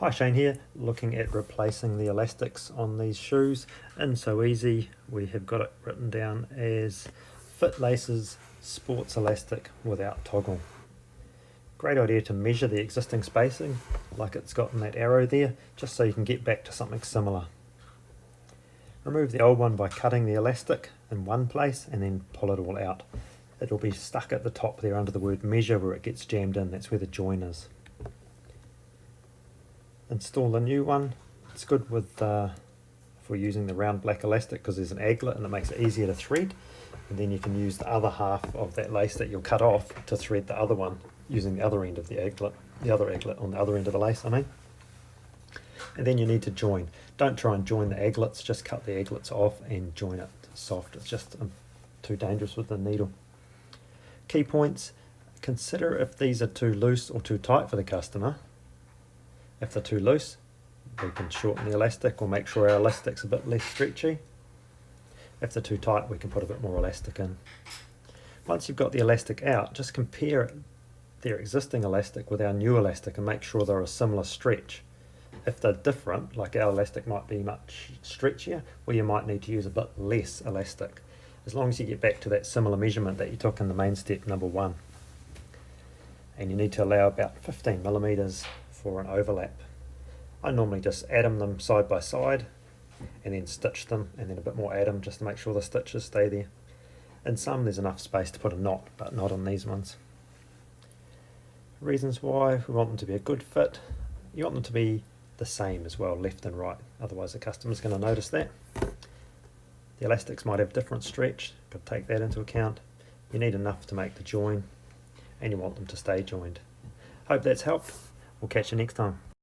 Hi, Shane here, looking at replacing the elastics on these shoes. In So Easy, we have got it written down as Fit Laces Sports Elastic without toggle. Great idea to measure the existing spacing, like it's got in that arrow there, just so you can get back to something similar. Remove the old one by cutting the elastic in one place and then pull it all out. It'll be stuck at the top there under the word measure where it gets jammed in, that's where the join is. Install the new one. It's good with for using the round black elastic because there's an aglet and it makes it easier to thread, and then you can use the other half of that lace that you'll cut off to thread the other one using the other end of the aglet, the other aglet on the other end of the lace, and then you need to join. Don't try and join the aglets, just cut the aglets off and join it soft. It's just too dangerous with the needle. Key points: consider if these are too loose or too tight for the customer. If they're too loose, we can shorten the elastic or make sure our elastic's a bit less stretchy. If they're too tight, we can put a bit more elastic in. Once you've got the elastic out, just compare their existing elastic with our new elastic and make sure they're a similar stretch. If they're different, like our elastic might be much stretchier, well, you might need to use a bit less elastic, as long as you get back to that similar measurement that you took in the main step number 1. And you need to allow about 15 millimeters for an overlap. I normally just atom them side by side and then stitch them, and then a bit more atom just to make sure the stitches stay there. In some there's enough space to put a knot, but not on these ones. Reasons why: we want them to be a good fit. You want them to be the same as well, left and right, otherwise the customer's going to notice that. The elastics might have different stretch, got to take that into account. You need enough to make the join, and you want them to stay joined. Hope that's helped. We'll catch you next time.